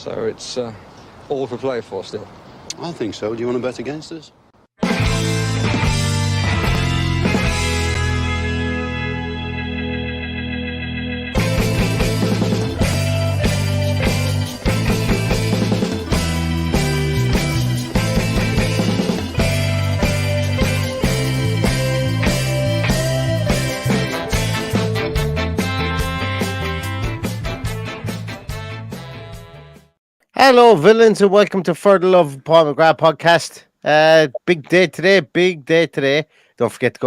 So it's all to play for still. I think so. Do you want to bet against us? Hello, villains, and welcome to Further Love Paul McGrath podcast. Big day today. Don't forget to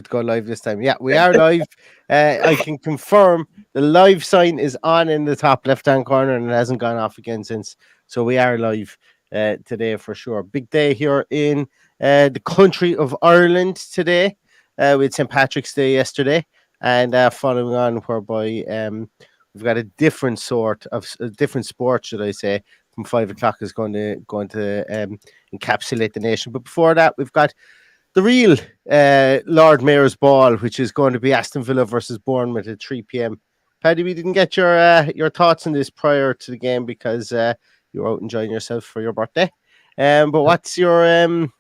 go live this time. Yeah, we are live. I can confirm the live sign is on in the top left-hand corner and it hasn't gone off again since. So we are live today for sure. Big day here in the country of Ireland today. We had St. Patrick's Day yesterday, and following on whereby we've got a different sport, should I say, from 5 o'clock is going to encapsulate the nation. But before that, we've got the real Lord Mayor's Ball, which is going to be Aston Villa versus Bournemouth at 3 p.m. Paddy, we didn't get your thoughts on this prior to the game because you were out enjoying yourself for your birthday. But what's your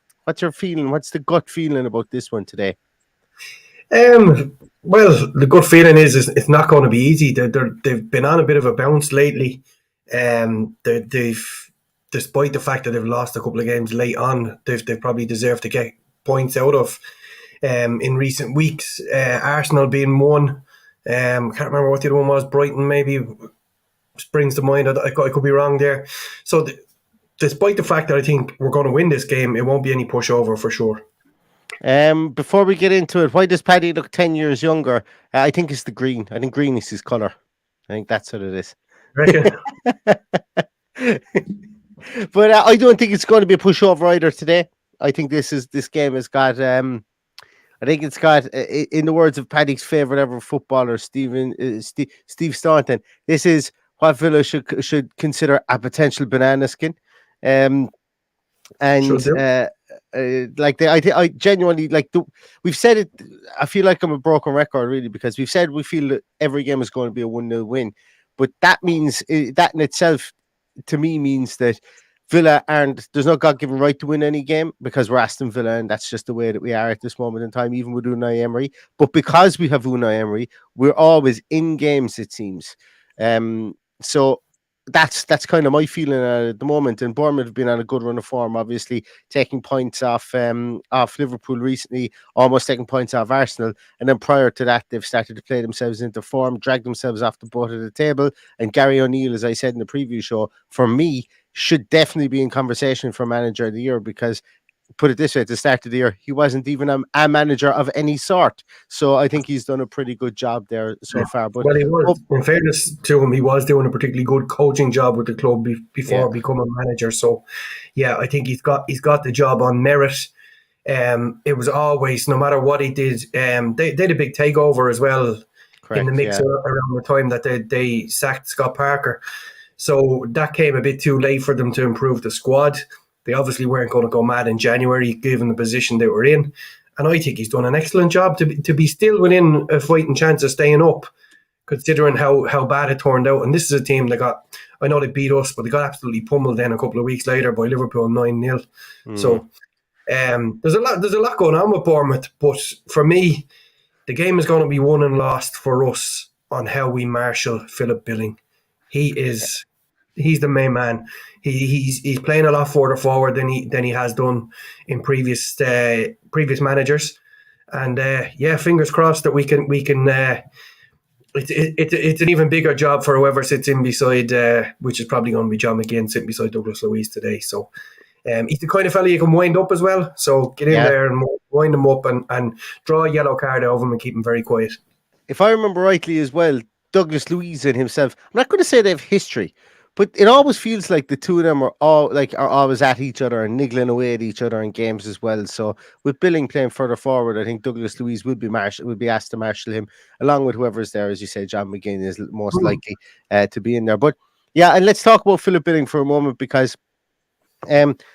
feeling? What's the gut feeling about this one today? Well, the good feeling is it's not going to be easy. They've been on a bit of a bounce lately. They've, despite the fact that they've lost a couple of games late on, they've probably deserved to get points out of in recent weeks. Arsenal being one. Can't remember what the other one was. Brighton maybe springs to mind. I could be wrong there. So despite the fact that I think we're going to win this game, it won't be any pushover for sure. Before we get into it, why does Paddy look 10 years younger? I think it's the green. I think green is his colour. I think that's what it is. But I don't think it's going to be a pushover either today. I think this game has got I think it's got, in the words of Paddy's favourite ever footballer, Steve Staunton, this is what Villa should consider a potential banana skin. I genuinely we've said it. I feel like I'm a broken record really, because we've said we feel that every game is going to be a 1-0 win, but that means that in itself to me means that Villa there's no God-given right to win any game because we're Aston Villa and that's just the way that we are at this moment in time, even with Unai Emery. But because we have Unai Emery, we're always in games, it seems. So that's kind of my feeling at the moment. And Bournemouth have been on a good run of form, obviously taking points off Liverpool recently, almost taking points off Arsenal. And then prior to that, they've started to play themselves into form, drag themselves off the butt of the table. And Gary O'Neill, as I said in the preview show, for me, should definitely be in conversation for manager of the year, because put it this way, at the start of the year, he wasn't even a manager of any sort. So I think he's done a pretty good job there so far. But well, he was. In fairness to him, he was doing a particularly good coaching job with the club before becoming manager. So, yeah, I think he's got the job on merit. It was always, no matter what he did, they did a big takeover as well. Correct, in the mix around the time that they sacked Scott Parker. So that came a bit too late for them to improve the squad. They obviously weren't going to go mad in January, given the position they were in. And I think he's done an excellent job to be still within a fighting chance of staying up, considering how bad it turned out. And this is a team that I know they beat us, but they got absolutely pummeled then a couple of weeks later by Liverpool 9-0. So there's a lot going on with Bournemouth. But for me, the game is going to be won and lost for us on how we marshal Philip Billing. He's the main man. He's playing a lot further forward than he has done in previous managers, and fingers crossed that we can. It's an even bigger job for whoever sits in beside, which is probably going to be John McGinn sitting beside Douglas Luiz today. So he's the kind of fella you can wind up as well. So get in there and wind him up and draw a yellow card out of him and keep him very quiet. If I remember rightly as well, Douglas Luiz and himself, I'm not going to say they have history, but it always feels like the two of them are always at each other and niggling away at each other in games as well. So with Billing playing further forward, I think Douglas Luiz would be asked to marshal him along with whoever's there. As you say, John McGinn is most likely to be in there. But yeah, and let's talk about Philip Billing for a moment, because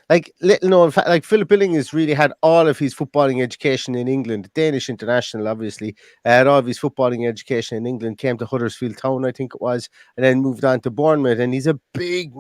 Like little known fact, like Philip Billing has really had all of his footballing education in England, Danish international, obviously. Had all of his footballing education in England, came to Huddersfield Town, I think it was, and then moved on to Bournemouth. And he's a big,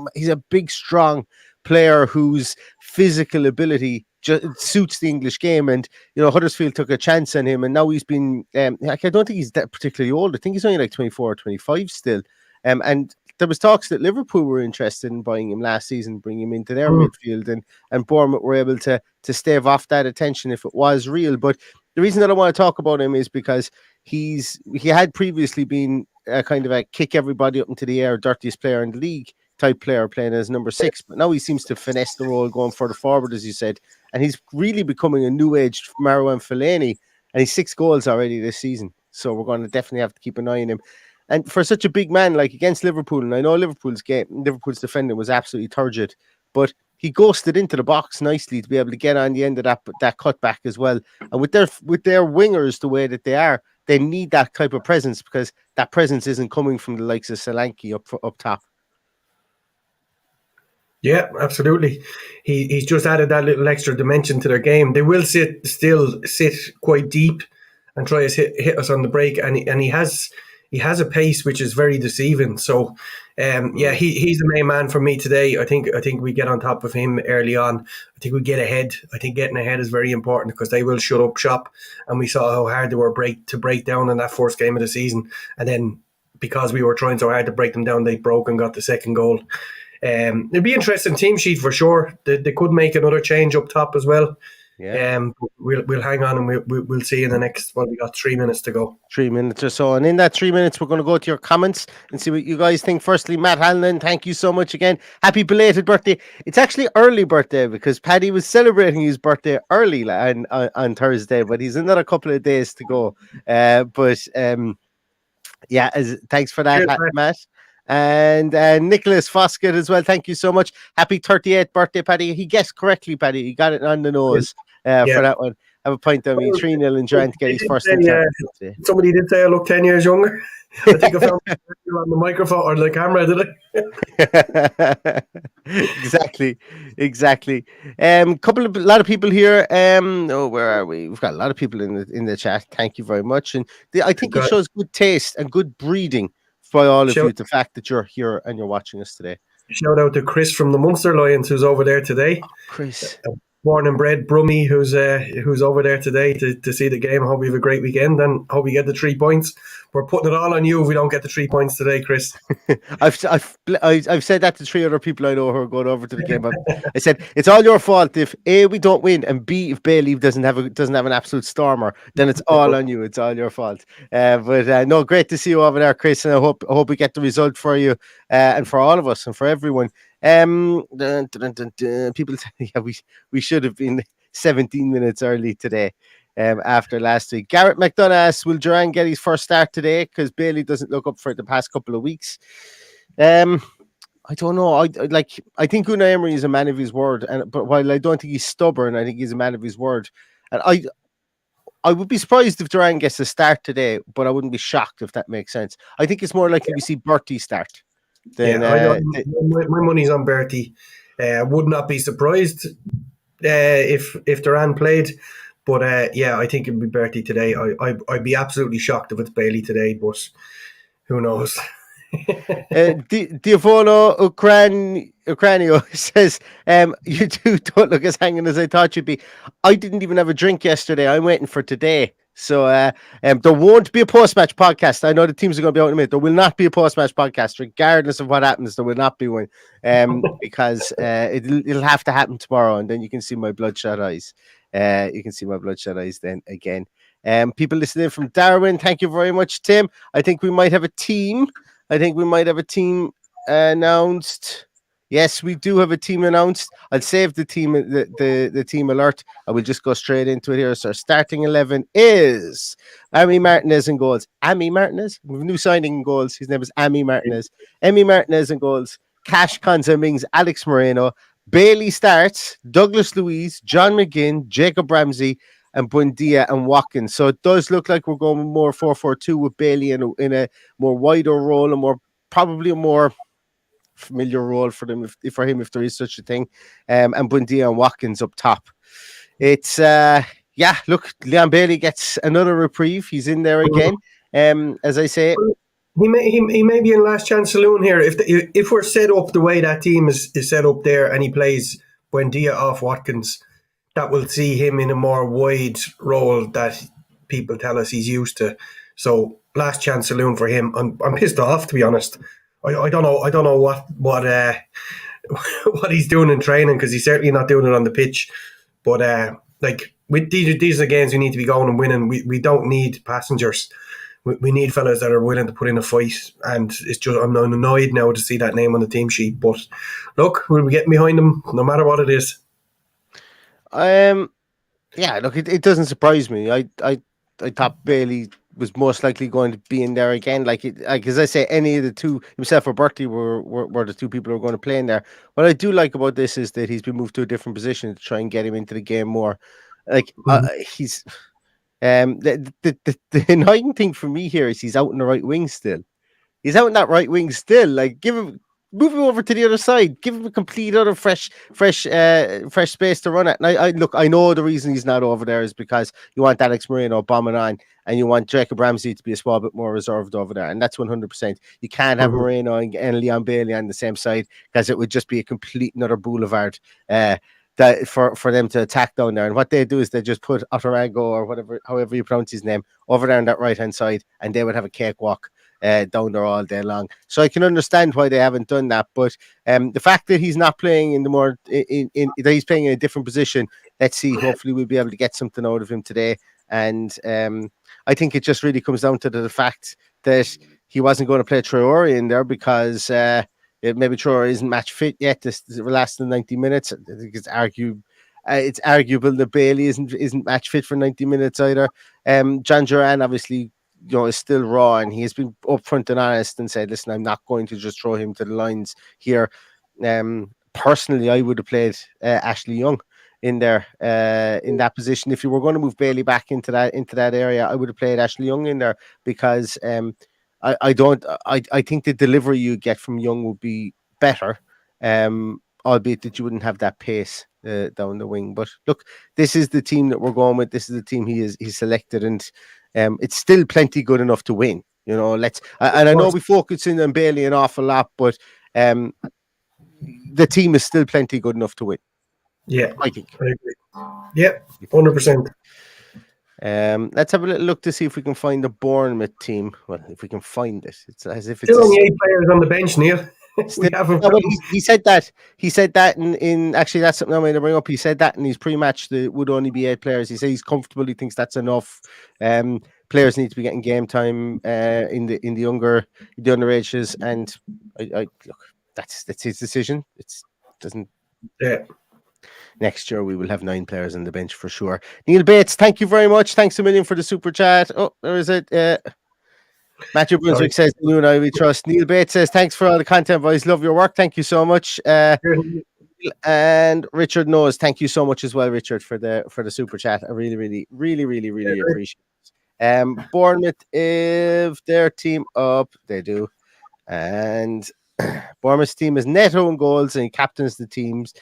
strong player whose physical ability just suits the English game. And Huddersfield took a chance on him, and now he's been like, I don't think he's that particularly old. I think he's only like 24 or 25 still. And there was talks that Liverpool were interested in buying him last season, bring him into their midfield, and Bournemouth were able to stave off that attention if it was real. But the reason that I want to talk about him is because he had previously been a kind of a kick everybody up into the air, dirtiest player in the league type player, playing as number 6, but now he seems to finesse the role, going further forward, as you said, and he's really becoming a new age Marouane Fellaini, and he's 6 goals already this season. So we're going to definitely have to keep an eye on him. And for such a big man, like against Liverpool, and I know Liverpool's defending was absolutely turgid, but he ghosted into the box nicely to be able to get on the end of that cutback as well. And with their wingers the way that they are, they need that type of presence, because that presence isn't coming from the likes of Solanke up top. Yeah, absolutely. He's just added that little extra dimension to their game. They will still sit quite deep and try to hit us on the break, and he has a pace which is very deceiving. So, he's the main man for me today. I think we get on top of him early on. I think we get ahead. I think getting ahead is very important, because they will shut up shop, and we saw how hard they were to break down in that first game of the season. And then because we were trying so hard to break them down, they broke and got the second goal. It'd be interesting team sheet for sure. They could make another change up top as well. Yeah. We'll hang on, and we'll see in the next. Well, we got 3 minutes to go. 3 minutes or so, and in that 3 minutes, we're going to go to your comments and see what you guys think. Firstly, Matt Hanlon, thank you so much again. Happy belated birthday! It's actually early birthday, because Paddy was celebrating his birthday early on Thursday, but he's another couple of days to go. Thanks for that. Cheers, Matt. And Nicholas Foskett as well. Thank you so much. Happy 38th birthday, Paddy. He guessed correctly, Paddy. He got it on the nose for that one. Have a point on me. 3-0 and trying to get his first. Somebody did say I look 10 years younger. I think I found on the microphone or the camera, did I? Exactly. A lot of people here. Where are we? We've got a lot of people in the chat. Thank you very much. And I think it shows good taste and good breeding by all of you, the fact that you're here and you're watching us today. Shout out to Chris from the Munster Lions, who's over there today. Chris. Born and bred Brummie, who's over there today to see the game. I hope we have a great weekend, and hope we get the 3 points. We're putting it all on you if we don't get the 3 points today, Chris. I've said that to 3 other people I know who are going over to the game. I said it's all your fault if A, we don't win, and B, if Bailey doesn't have an absolute stormer, then it's all on you. It's all your fault. No, great to see you over there, Chris, and I hope we get the result for you and for all of us and for everyone. People say, we should have been 17 minutes early today. After last week, Garrett McDonough asks, will Duran get his first start today, because Bailey doesn't look up for it the past couple of weeks? I don't know. I think Unai Emery is a man of his word, but while I don't think he's stubborn, I think he's a man of his word. And I would be surprised if Duran gets a start today, but I wouldn't be shocked, if that makes sense. I think it's more likely we see Bertie start. My money's on Bertie. Would not be surprised if Duran played. But I think it'd be Bertie today. I'd be absolutely shocked if it's Bailey today, but who knows? Diavolo Ukranio says, you two don't look as hanging as I thought you'd be. I didn't even have a drink yesterday. I'm waiting for today. So there won't be a post-match podcast. I know the teams are going to be out in a minute. There will not be a post-match podcast, regardless of what happens. There will not be one, because it'll have to happen tomorrow, and then you can see my bloodshot eyes. You can see my bloodshot eyes then again. People listening from Darwin, thank you very much, Tim. I think we might have a team. Announced. Yes, we do have a team announced. I'll save the team, the team alert. I will just go straight into it here. So our starting 11 is Ami Martinez in goals. Ami Martinez, we have a new signing in goals. His name is Ami Martinez. Emi Martinez in goals. Cash Konza Mings, Alex Moreno. Bailey starts. Douglas Luiz, John McGinn, Jacob Ramsey, and Buendia and Watkins. So it does look like we're going more 4-4-2 with Bailey in a more wider role, and probably a more familiar role for them for him if there is such a thing. And Buendia and Watkins up top. It's look, Leon Bailey gets another reprieve. He's in there again. As I say, he may be in last chance saloon here. If we're set up the way that team is set up there, and he plays Buendia off Watkins, that will see him in a more wide role that people tell us he's used to. So last chance saloon for him. I'm pissed off, to be honest. I don't know what what he's doing in training, because he's certainly not doing it on the pitch. But with these are the games we need to be going and winning. We don't need passengers. We need fellas that are willing to put in a fight, and it's just I'm annoyed now to see that name on the team sheet. But look, we'll be getting behind them no matter what it is. Look, it doesn't surprise me. I thought Bailey was most likely going to be in there again. Like as I say, any of the two, himself or Bertie, were the two people who were going to play in there. What I do like about this is that he's been moved to a different position to try and get him into the game more. He's the annoying thing for me here is he's out in the right wing still. He's out in that right wing still. Like, move him over to the other side. Give him a complete other fresh space to run at. And I know the reason he's not over there is because you want Alex Moreno bombing on, and you want Jacob Ramsey to be a small bit more reserved over there, and that's 100%. You can't have Moreno and Leon Bailey on the same side, because it would just be a complete another boulevard. That for them to attack down there. And what they do is they just put Otarango, or however you pronounce his name, over there on that right hand side, and they would have a cakewalk down there all day long. So I can understand why they haven't done that. But the fact that he's not playing in the more that he's playing in a different position, let's see. Hopefully we'll be able to get something out of him today. And I think it just really comes down to the fact that he wasn't going to play Traore in there because maybe Traore isn't match fit yet. This last than 90 minutes. I think it's arguable that Bailey isn't match fit for 90 minutes either. John Duran obviously is still raw, and he has been upfront and honest and said, listen, I'm not going to just throw him to the lines here. Personally, I would have played Ashley Young in there in that position. If you were going to move Bailey back into that area, I would have played Ashley Young in there, because I think the delivery you get from Young would be better, albeit that you wouldn't have that pace down the wing. But look, this is the team that we're going with. This is the team he's selected, and it's still plenty good enough to win. And I know we focus in on Bailey an awful lot, but the team is still plenty good enough to win. Yeah, I think. I agree. Yeah, 100%. Let's have a little look to see if we can find the Bournemouth team. Well, if we can find it, it's as if it's still only 8 players on the bench, Neil. He said that. He said that in actually, that's something I'm going to bring up. He said that in his pre-match that would only be 8 players. He said he's comfortable. He thinks that's enough. Players need to be getting game time in the underages, and I look, that's his decision. It doesn't. Yeah. Next year we will have 9 players on the bench for sure. Neil Bates, thank you very much. Thanks a million for the super chat. Oh, there is it. Matthew Brunswick says, "You and I we trust." Neil Bates says, "Thanks for all the content, boys. Love your work. Thank you so much." And Richard knows, thank you so much as well, Richard, for the super chat. I really appreciate it. Bournemouth, if their team up, they do, and Bournemouth's team is Neto in goals, and he captains the teams.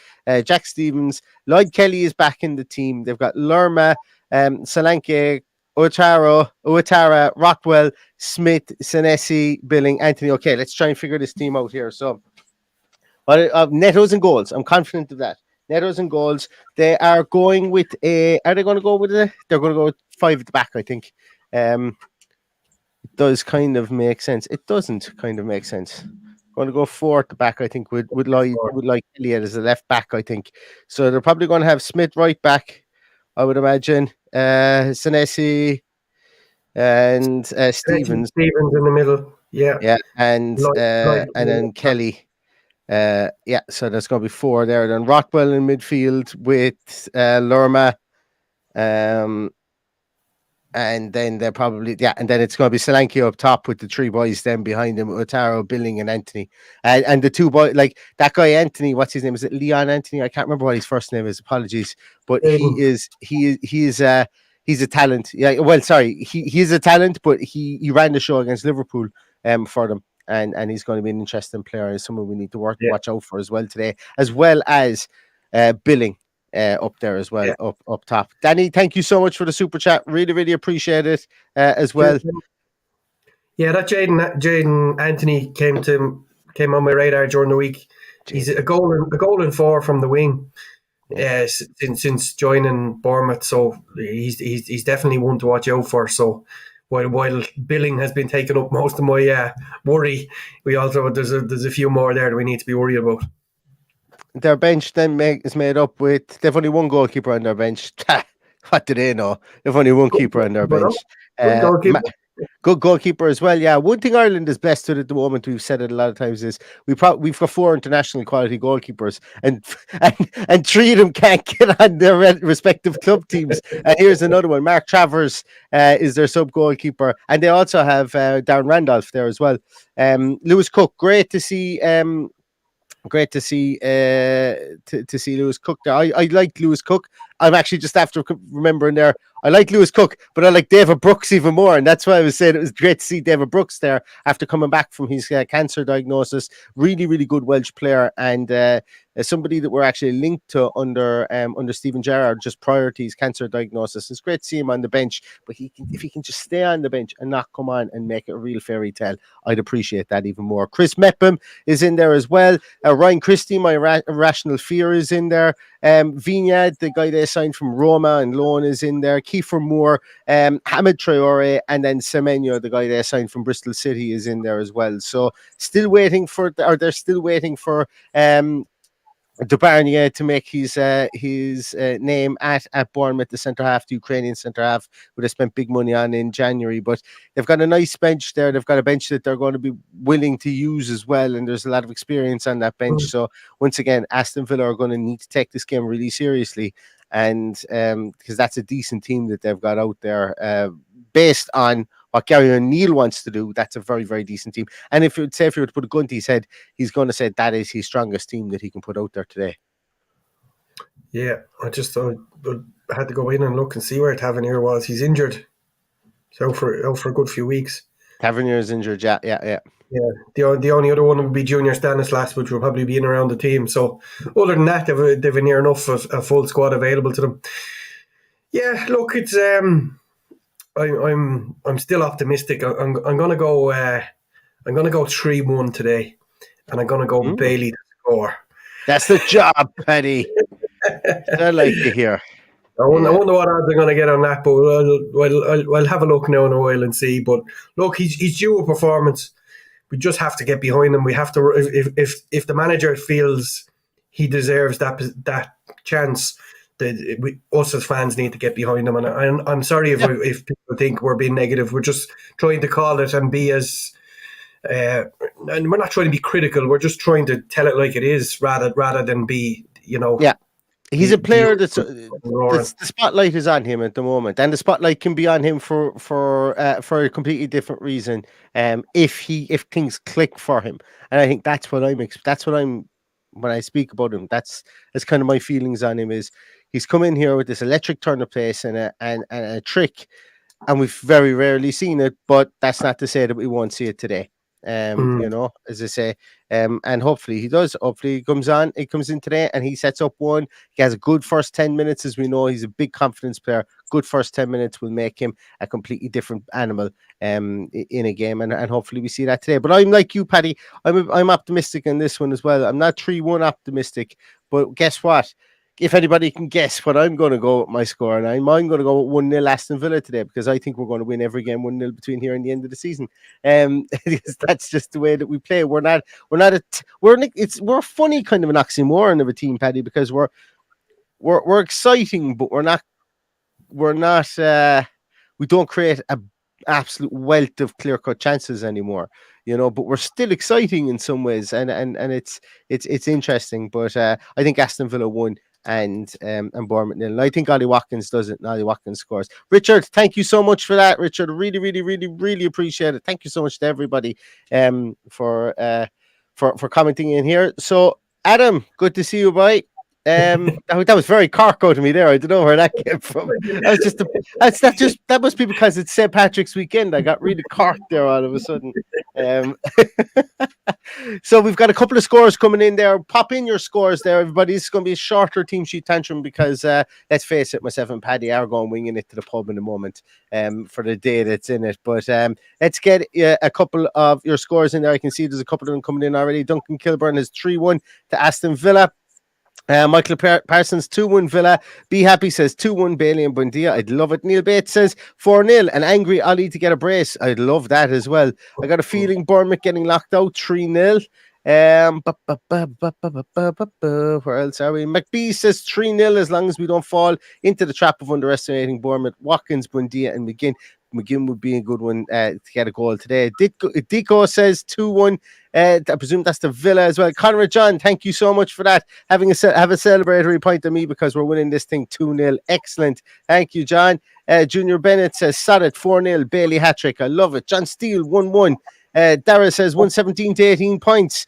Jack Stevens, Lloyd Kelly is back in the team. They've got Lerma, Solanke, Ouattara, Rockwell, Smith, Senesi, Billing, Anthony. Okay, let's try and figure this team out here. So, Neto's in goals. I'm confident of that. Neto's in goals. They are going with are they going to go with They're going to go with 5 at the back, I think. It does kind of make sense. It doesn't kind of make sense. Going to go 4 at the back, I think, with Lloyd Elliott as a left back, I think. So they're probably going to have Smith right back, I would imagine. Senesi and Stevens. Stevens in the middle. Yeah. And then Kelly. So there's going to be 4 there. Then Rockwell in midfield with Lerma. And then they're probably, and then it's going to be Solanke up top with the 3 boys then behind him, Otaro, Billing, and Anthony. And the 2 boys, like that guy Anthony, what's his name? Is it Leon Anthony? I can't remember what his first name is. Apologies, but he's a talent. Yeah, well, sorry, he is a talent, but he ran the show against Liverpool for them. and he's going to be an interesting player and someone we need to watch out for as well today, as well as Billing up there as well, up top. Danny, thank you so much for the super chat. Really, really appreciate it as well. Yeah, that Jaden Anthony came on my radar during the week. He's a goal and 4 from the wing. Since joining Bournemouth, so he's definitely one to watch out for. So while Billing has been taking up most of my worry, we also there's a few more there that we need to be worried about. Their bench then is made up with, they've only one goalkeeper on their bench. What do they know? They've only one keeper on their bench. Good goalkeeper as well. Yeah, one thing Ireland is blessed with at the moment, we've said it a lot of times, is we've got 4 international quality goalkeepers, and 3 of them can't get on their respective club teams. Here's another one. Mark Travers is their sub goalkeeper, and they also have Darren Randolph there as well. Lewis Cook, great to see. Great to see to see Lewis Cook there. I like Lewis Cook. I'm actually just after remembering there. I like Lewis Cook, but I like David Brooks even more, and that's why I was saying it was great to see David Brooks there after coming back from his cancer diagnosis. Really, really good Welsh player, and somebody that we're actually linked to under Stephen Gerrard just prior to his cancer diagnosis. It's great to see him on the bench, but if he can just stay on the bench and not come on and make it a real fairy tale, I'd appreciate that even more. Chris Mepham is in there as well. Ryan Christie, my irrational fear, is in there. Vignad, the guy they signed from Roma and loan, is in there. Kiefer Moore, Hamid Traore, and then Semenyo, the guy they signed from Bristol City, is in there as well. So they're still waiting for Dubarnier to make his name at Bournemouth, the centre half, the Ukrainian centre half, who they spent big money on in January. But they've got a nice bench there. They've got a bench that they're going to be willing to use as well, and there's a lot of experience on that bench. So once again, Aston Villa are going to need to take this game really seriously, and because that's a decent team that they've got out there, based on what Gary O'Neill wants to do. That's a very, very decent team. And if you were to put a gun to his head, he's going to say that is his strongest team that he can put out there today. Yeah, I had to go in and look and see where Tavernier was. He's injured. He's out for a good few weeks. Tavernier is injured, yeah. Yeah, the only other one would be Junior Stanislas, which will probably be in around the team. So other than that, they've near enough of a full squad available to them. Yeah, look, it's I'm still optimistic. I'm gonna go 3-1 today, and I'm gonna go Bailey to score. That's the job, Paddy. I like to hear. I wonder what odds I'm going to get on that, but I'll have a look now in a while and see. But look, he's due a performance. We just have to get behind him. We have to. If the manager feels he deserves that chance, us as fans need to get behind him. And I'm sorry if people think we're being negative. We're just trying to call it and be as. And we're not trying to be critical. We're just trying to tell it like it is, rather than be, Yeah. He's a player that's the spotlight is on him at the moment, and the spotlight can be on him for a completely different reason. If things click for him, and I think that's what I'm when I speak about him. That's kind of my feelings on him. Is he's come in here with this electric turn of pace and a trick, and we've very rarely seen it. But that's not to say that we won't see it today. As I say, and hopefully he does. Hopefully he comes in today and he sets up one. He has a good first 10 minutes, as we know. He's a big confidence player. Good first 10 minutes will make him a completely different animal in a game, and hopefully we see that today. But I'm like you, Paddy. I'm optimistic in this one as well. I'm not 3-1 optimistic, but guess what? If anybody can guess what I'm going to go with my score, and I'm going to go with 1-0 Aston Villa today, because I think we're going to win every game 1-0 between here and the end of the season. That's just the way that we play. We're a funny kind of an oxymoron of a team, Paddy, because we're exciting, but we don't create a absolute wealth of clear-cut chances anymore, but we're still exciting in some ways, and it's interesting. But I think Aston Villa won and Bournemouth nil. And I think Ollie Watkins does it, and Ollie Watkins scores. Richard, thank you so much for that, Richard. Really, really, really, really appreciate it. Thank you so much to everybody for commenting in here. So Adam, good to see you, boy. That was very Cork out of me there. I don't know where that came from. That must be because it's St. Patrick's weekend. I got really Cork there all of a sudden. So we've got a couple of scores coming in there. Pop in your scores there, everybody. It's going to be a shorter team sheet tantrum because let's face it, myself and Paddy are going winging it to the pub in a moment for the day that's in it. But let's get a couple of your scores in there. I can see there's a couple of them coming in already. Duncan Kilburn has 3-1 to Aston Villa. Michael Parsons 2-1 Villa. Be Happy says 2-1 Bailey and Buendia. I'd love it. Neil Bates says 4-0. An angry Ollie to get a brace. I'd love that as well. I got a feeling Bournemouth getting locked out 3-0. Where else are we? McBee says 3-0 as long as we don't fall into the trap of underestimating Bournemouth. Watkins, Buendia and McGinn. McGinn would be a good one to get a goal today. Dico says 2-1. I presume that's the Villa as well. Conrad John, thank you so much for that. Have a celebratory point on me because we're winning this thing 2-0. Excellent. Thank you, John. Junior Bennett says solid 4-0. Bailey hat-trick. I love it. John Steele 1-1. Dara says 117 to 18 points.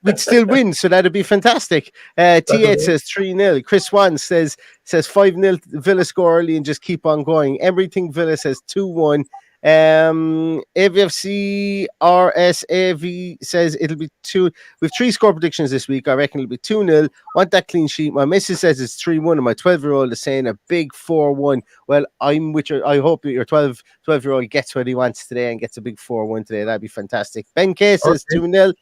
We'd still win, so that'd be fantastic. T8 says 3-0. Chris Swan says 5-0 Villa score early and just keep on going. Everything Villa says 2-1. AVFC RSAV says it'll be 2. We've 3 score predictions this week. I reckon it'll be 2-0. Want that clean sheet. My missus says it's 3-1, and my 12-year-old is saying a big 4-1. Well, I'm with you. I hope that your 12-year-old gets what he wants today and gets a big 4-1 today. That'd be fantastic. Ben K says 2-0.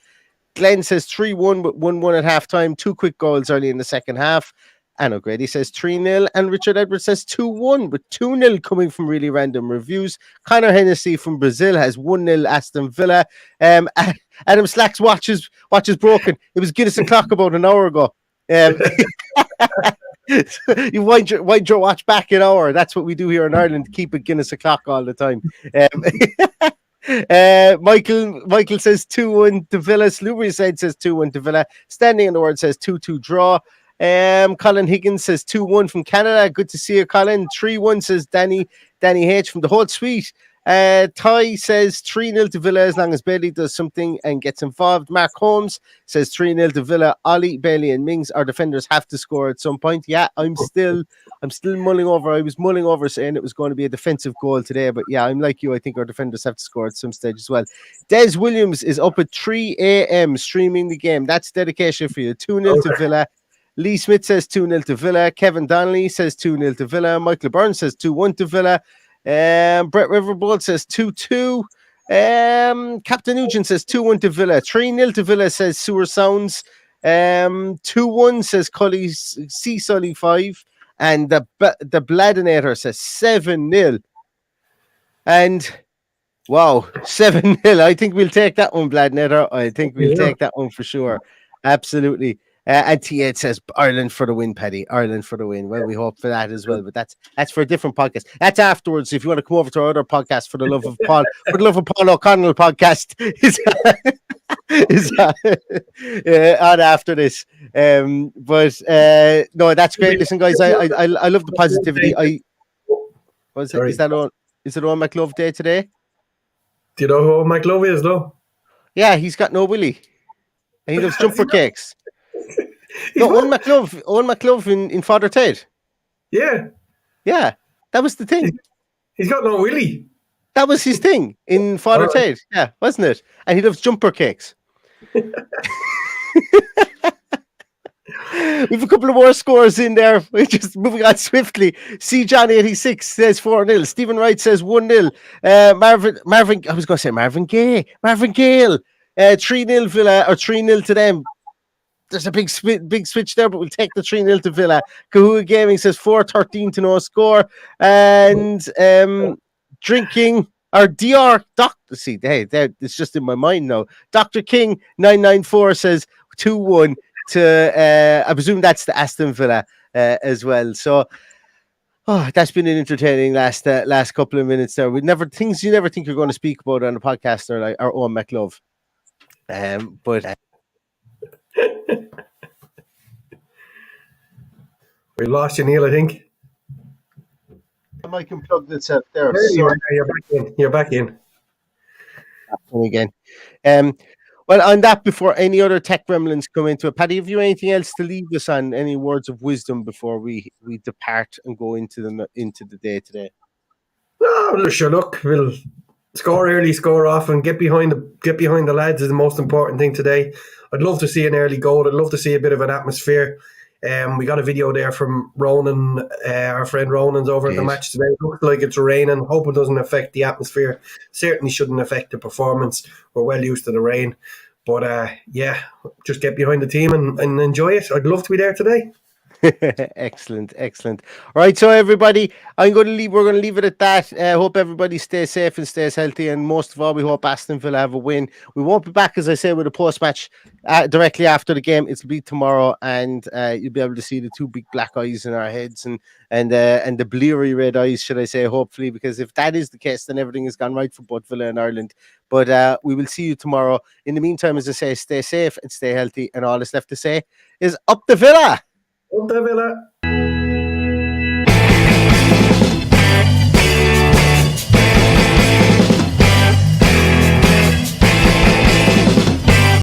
Glenn says 3-1, but 1-1 at halftime. 2 quick goals early in the second half. Anne O'Grady says 3-0. And Richard Edwards says 2-1, but 2-0 coming from really random reviews. Connor Hennessy from Brazil has 1-0 Aston Villa. Adam Slack's watch is broken. It was Guinness o'clock about an hour ago. You wind your watch back an hour. That's what we do here in Ireland, keep a Guinness o'clock all the time. Michael says 2-1 to Villa. Slubry says 2-1 to Villa. Standing in the word says 2-2 draw. Colin Higgins says 2-1 from Canada. Good to see you, Colin. 3-1 says Danny H from the whole suite. Ty says 3-0 to Villa as long as Bailey does something and gets involved. Mark Holmes says 3-0 to Villa. Ollie, Bailey and Mings, our defenders have to score at some point. Yeah, I'm still mulling over. I was mulling over saying it was going to be a defensive goal today, but yeah, I'm like you. I think our defenders have to score at some stage as well. Des Williams is up at 3 a.m. streaming the game. That's dedication for you. 2-0 to Villa. Lee Smith says 2-0 to Villa. Kevin Donnelly says 2-0 to Villa. Michael Burns says 2-1 to Villa. Brett Riverbold says 2-2. Captain Nugent says 2-1 to Villa. 3-0 to Villa says Sewer Sounds. 2-1 says Cully C Sully 5. And the Bladinator says 7-0. And wow, 7-0. I think we'll take that one, Bladinator. I think we'll take that one for sure. Absolutely. And T8 says Ireland for the win, Paddy. Ireland for the win. Well, we hope for that as well, but that's for a different podcast. That's afterwards. If you want to come over to our other podcast, For the Love of Paul O'Connell podcast is on after this. But no, that's great. Listen, guys, I love the positivity. Is it on McLove Day today? Do you know who McLove is, though? Yeah, he's got no willy. And he loves jumper cakes. No, Owen McLove in Father Ted. Yeah. Yeah, that was the thing. He's got no willy. That was his thing in Father Ted. Yeah, wasn't it? And he loves jumper cakes. We have a couple of more scores in there. We're just moving on swiftly. C. John 86 says 4-0. Stephen Wright says 1-0. Marvin, I was going to say Marvin Gale. 3-0 Villa, or 3-0 to them. There's a big switch there, but we'll take the 3-0 to Villa. Kahua Gaming says 4-13 to no score. And drinking or DR Doctor. See, hey, it's just in my mind now. Dr. King 994 says 2-1 to. I presume that's the Aston Villa as well. So, that's been an entertaining last couple of minutes there. Things you never think you're going to speak about on a podcast are like our own McLove. But. We lost you, Neil, I think. I might unplug this up there. You're back in. Again. Well, on that, before any other tech gremlins come into it, Paddy, have you anything else to leave us on? Any words of wisdom before we depart and go into the day today? No, sure. Look, we'll score early, score often. Get behind the lads is the most important thing today. I'd love to see an early goal. I'd love to see a bit of an atmosphere. We got a video there from Ronan, our friend Ronan's over at the match today. It looks like it's raining. Hope it doesn't affect the atmosphere. Certainly shouldn't affect the performance. We're well used to the rain. But yeah, just get behind the team and enjoy it. I'd love to be there today. Excellent. All right, so everybody, we're going to leave it at that. Hope everybody stays safe and stays healthy, and most of all, we hope Aston Villa have a win. We won't be back, as I say, with a post-match directly after the game. It'll be tomorrow, and you'll be able to see the two big black eyes in our heads and the bleary red eyes, should I say, hopefully, because if that is the case, then everything has gone right for both Villa and Ireland. But we will see you tomorrow. In the meantime, as I say, stay safe and stay healthy, and all that's left to say is up the Villa! Up the Villa!